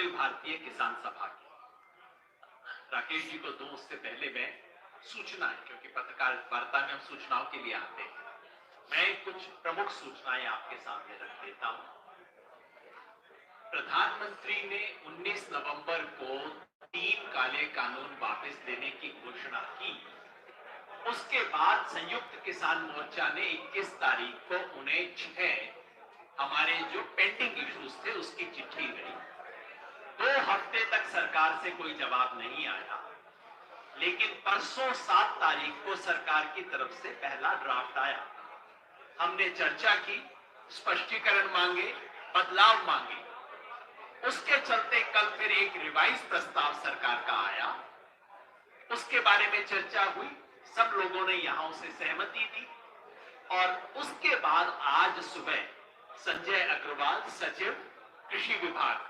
अखिल भारतीय किसान सभा की। राकेश जी को दूं उससे पहले मैं सूचना है, क्योंकि पत्रकार वार्ता में हम सूचनाओं के लिए आते हैं, मैं कुछ प्रमुख सूचनाएं आपके सामने रख देता हूं। प्रधानमंत्री ने 19 नवंबर को 3 काले कानून वापस लेने की घोषणा की। उसके बाद संयुक्त किसान मोर्चा ने 21 तारीख को उन्हें 6 हमारे जो पेंडिंग इश्यूज थे उसकी चिट्ठी गई। 2 हफ्ते तक सरकार से कोई जवाब नहीं आया, लेकिन परसों 7 तारीख को सरकार की तरफ से पहला ड्राफ्ट आया। हमने चर्चा की, स्पष्टीकरण मांगे, बदलाव मांगे। उसके चलते कल फिर एक रिवाइज प्रस्ताव सरकार का आया, उसके बारे में चर्चा हुई, सब लोगों ने यहां उसे सहमति दी और उसके बाद आज सुबह संजय अग्रवाल सचिव कृषि विभाग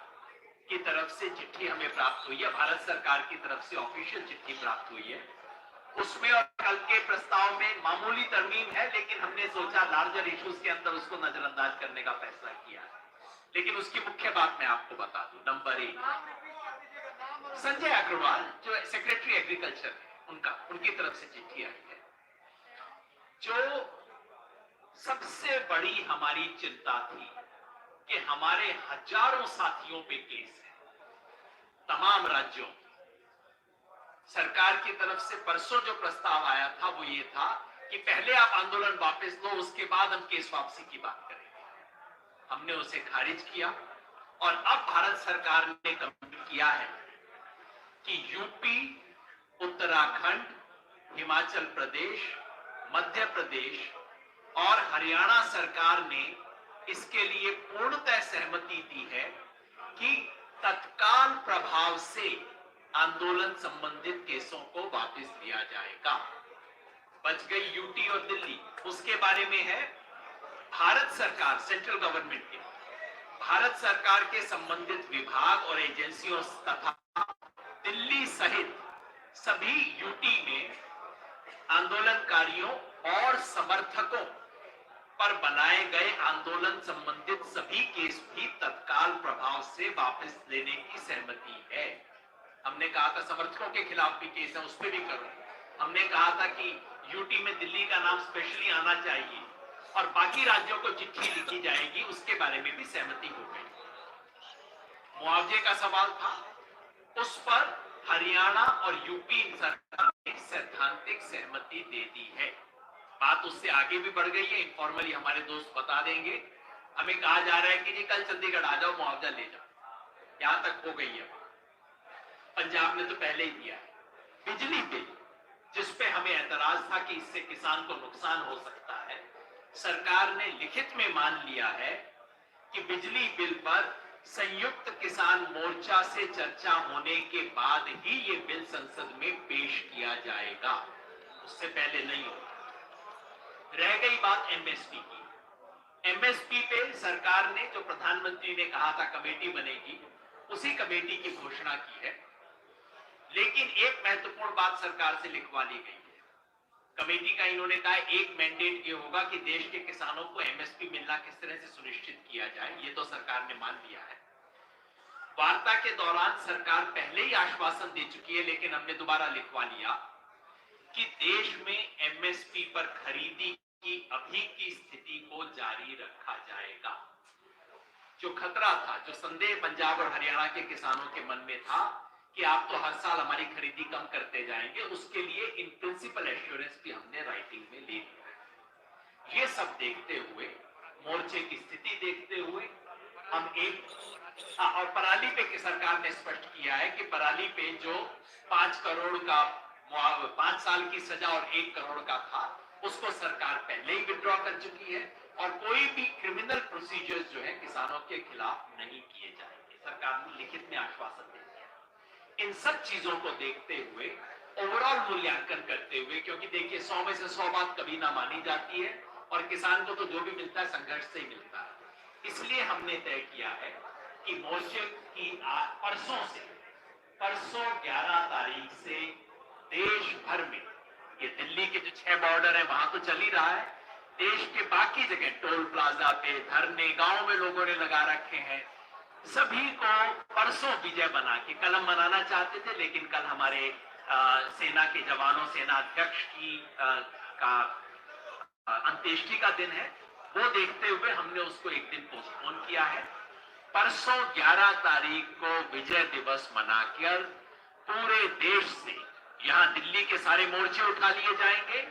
की तरफ से चिट्ठी हमें प्राप्त हुई है, भारत सरकार की तरफ से ऑफिशियल चिट्ठी प्राप्त हुई है। उसमें और कल के प्रस्ताव में मामूली तरमीम है, लेकिन हमने सोचा लार्जर इश्यूज के अंदर उसको नजरअंदाज करने का फैसला किया है। लेकिन उसकी मुख्य बात मैं आपको बता दूं। नंबर 1, संजय अग्रवाल जो सेक्रेटरी एग्रीकल्चर है, उनकी तरफ से चिट्ठी आई है। जो सबसे बड़ी हमारी चिंता थी कि हमारे हजारों साथियों पे केस है तमाम राज्यों। सरकार की तरफ से परसों जो प्रस्ताव आया था वो ये था कि पहले आप आंदोलन वापस लो, उसके बाद हम केस वापसी की बात करेंगे। हमने उसे खारिज किया और अब भारत सरकार ने कमिट किया है कि यूपी, उत्तराखंड, हिमाचल प्रदेश, मध्य प्रदेश और हरियाणा सरकार ने इसके लिए पूर्णतः सहमति दी है कि तत्काल प्रभाव से आंदोलन संबंधित केसों को वापस लिया जाएगा। बच गई यूटी और दिल्ली, उसके बारे में है भारत सरकार, सेंट्रल गवर्नमेंट के, भारत सरकार के संबंधित विभाग और एजेंसियों तथा दिल्ली सहित सभी यूटी में आंदोलनकारियों और समर्थकों पर बनाए गए आंदोलन संबंधित सभी केस भी तत्काल प्रभाव से वापस लेने की सहमति है। हमने कहा था समर्थकों के खिलाफ भी केस है, उस पर भी करो। हमने कहा था कि यूटी में दिल्ली का नाम स्पेशली आना चाहिए और बाकी राज्यों को चिट्ठी लिखी जाएगी, उसके बारे में भी सहमति हो गई। मुआवजे का सवाल था, उस पर हरियाणा और यूपी सरकार ने सैद्धांतिक सहमति दे दी है। बात उससे आगे भी बढ़ गई है, इनफॉर्मली हमारे दोस्त बता देंगे। हमें कहा जा रहा है कि जी कल चंडीगढ़ आ जाओ, मुआवजा ले जाओ। यहां तक हो गई है। पंजाब ने तो पहले ही दिया है। बिजली बिल, जिसपे हमें ऐतराज था कि इससे किसान को नुकसान हो सकता है, सरकार ने लिखित में मान लिया है कि बिजली बिल पर संयुक्त किसान मोर्चा से चर्चा होने के बाद ही ये बिल संसद में पेश किया जाएगा, उससे पहले नहीं होगा। रह गई बात एमएसपी की। एमएसपी पे सरकार ने, जो प्रधानमंत्री ने कहा था कमेटी बनेगी, उसी कमेटी की घोषणा की है। लेकिन एक महत्वपूर्ण बात सरकार से लिखवा ली गई है। कमेटी का इन्होंने कहा एक मैंडेट ये होगा कि देश के किसानों को एमएसपी मिलना किस तरह से सुनिश्चित किया जाए, ये तो सरकार ने मान लिया है। वार्ता के दौरान सरकार पहले ही आश्वासन दे चुकी है, लेकिन हमने दोबारा लिखवा लिया कि देश में एमएसपी पर खरीदी की अभी की स्थिति को जारी रखा जाएगा। जो खतरा था, जो संदेह पंजाब और हरियाणा के किसानों के मन में था कि आप तो हर साल हमारी खरीदी कम करते जाएंगे, उसके लिए इन प्रिंसिपल एश्योरेंस भी हमने राइटिंग में ले लिया। ये सब देखते हुए, मोर्चे की स्थिति देखते हुए, हम और पराली पे सरकार ने स्पष्ट किया है कि पराली पे जो 5 करोड़ का 5 साल की सजा और 1 करोड़ का था, उसको सरकार पहले ही विड्रॉ कर चुकी है और कोई भी क्रिमिनल प्रोसीजर्स जो है किसानों के खिलाफ नहीं किए जाएंगे। सरकार ने लिखित में आश्वासन दे दिया। इन सब चीजों को देखते हुए, ओवरऑल मूल्यांकन करते हुए, क्योंकि देखिए 100 में से 100 बात कभी ना मानी जाती है और किसान को तो जो भी मिलता है संघर्ष से ही मिलता है, इसलिए हमने तय किया है कि मोर्चे की परसों 11 तारीख से देश भर में, ये दिल्ली के जो 6 बॉर्डर है वहां तो चल ही रहा है, देश के बाकी जगह टोल प्लाजा पे धरने गांव में लोगों ने लगा रखे हैं, सभी को परसों विजय बना के, कल हम मनाना चाहते थे लेकिन कल हमारे सेना के जवानों, सेना अध्यक्ष की का अंत्येष्टि का दिन है, वो देखते हुए हमने उसको एक दिन पोस्टपोन किया है। परसों 11 तारीख को विजय दिवस मनाकर पूरे देश से, यहां दिल्ली के सारे मोर्चे उठा लिए जाएंगे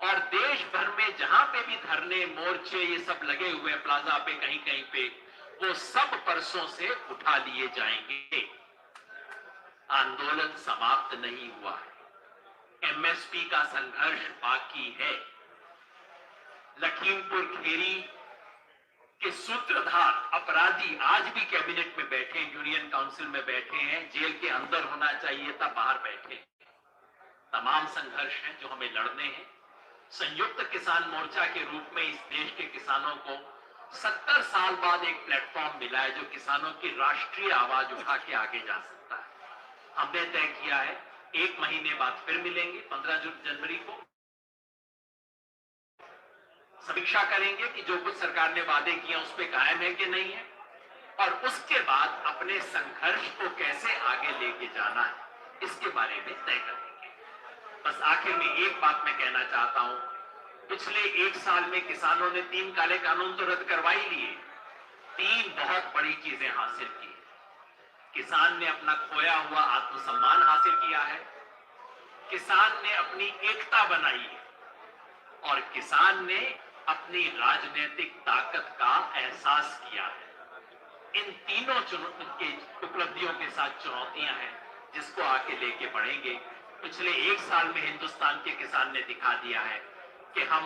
और देश भर में जहां पे भी धरने, मोर्चे ये सब लगे हुए हैं, प्लाजा पे, कहीं कहीं पे, वो सब परसों से उठा लिए जाएंगे। आंदोलन समाप्त नहीं हुआ है, एमएसपी का संघर्ष बाकी है। लखीमपुर खीरी के सूत्रधार अपराधी आज भी कैबिनेट में बैठे, यूनियन काउंसिल में बैठे हैं, जेल के अंदर होना चाहिए था, बाहर बैठे। तमाम संघर्ष हैं जो हमें लड़ने हैं। संयुक्त किसान मोर्चा के रूप में इस देश के किसानों को 70 साल बाद एक प्लेटफॉर्म मिला है जो किसानों की राष्ट्रीय आवाज उठा के आगे जा सकता है। हमने तय किया है 1 महीने बाद फिर मिलेंगे, 15 जनवरी को समीक्षा करेंगे कि जो कुछ सरकार ने वादे किए उस पर कायम है कि नहीं है, और उसके बाद अपने संघर्ष को कैसे आगे लेके जाना है इसके बारे में तय करेंगे। बस आखिर में एक बात मैं कहना चाहता हूं, पिछले 1 साल में किसानों ने 3 काले कानून तो रद्द करवा ही लिए, 3 बहुत बड़ी चीजें हासिल की। किसान ने अपना खोया हुआ आत्मसम्मान हासिल किया है, किसान ने अपनी एकता बनाई है, और किसान ने अपनी राजनीतिक ताकत का एहसास किया है। इन तीनों उपलब्धियों के साथ चुनौतियां हैं जिसको आके लेके बढ़ेंगे। पिछले 1 साल में हिंदुस्तान के किसान ने दिखा दिया है कि हम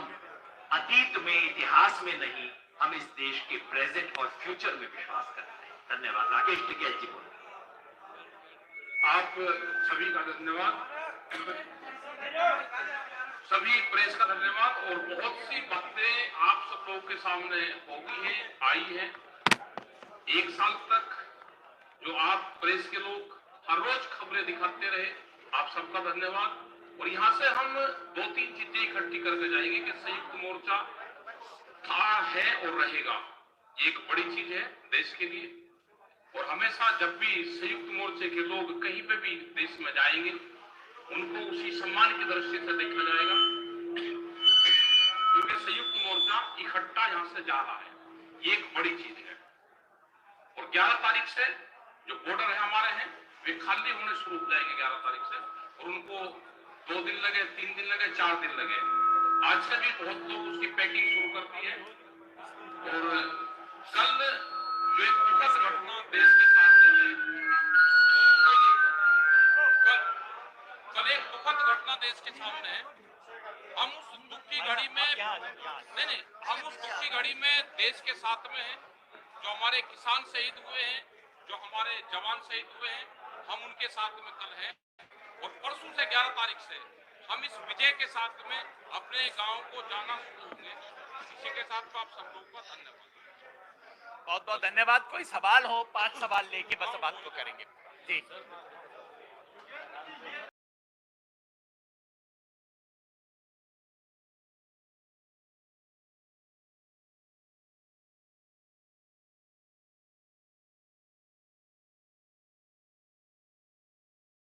अतीत में, इतिहास में नहीं, हम इस देश के प्रेजेंट और फ्यूचर में विश्वास करते हैं। धन्यवाद। राकेश टिकैत जी बोले। आप सभी का धन्यवाद, सभी प्रेस का धन्यवाद। और बहुत सी बातें आप सब लोगों के सामने होगी हैं, आई हैं। 1 साल तक जो आप प्रेस के लोग हर रोज खबरें दिखाते रहे, आप सबका धन्यवाद। और यहां से हम 2-3 चीजें इकट्ठी करके जाएंगे कि संयुक्त मोर्चा था, है और रहेगा। ये एक बड़ी चीज है देश के लिए, और हमेशा जब भी संयुक्त मोर्चे के लोग कहीं पे भी देश में जाएंगे उनको उसी सम्मान की दृष्टि से देखा जाएगा, क्योंकि संयुक्त मोर्चा इकट्ठा यहां से जा रहा है। ये एक बड़ी चीज है। और 11 तारीख से जो बॉर्डर है हमारे हैं वे खाली होने शुरू हो जाएंगे 11 तारीख से, और उनको 2 दिन लगे, 3 दिन लगे, 4 दिन लगे। आज से भी बहुत लोग उसकी पैकिंग शुरू करती है। और कल जो एक दुखद घटना देश के सामने है, कल एक दुखद घटना देश के सामने है। हम उस दुख की घड़ी में नहीं, हम उस दुख की घड़ी में देश के साथ में हैं। जो हमारे किसान शहीद हुए हैं, जो हमारे जवान शहीद हुए हैं, हम उनके साथ में कल हैं। और परसों से 11 तारीख से हम इस विजय के साथ में अपने गांव को जाना शुरू होंगे। इसी के साथ आप सब लोगों का धन्यवाद। बहुत बहुत धन्यवाद। कोई सवाल हो, 5 सवाल लेके बस बात को करेंगे जी।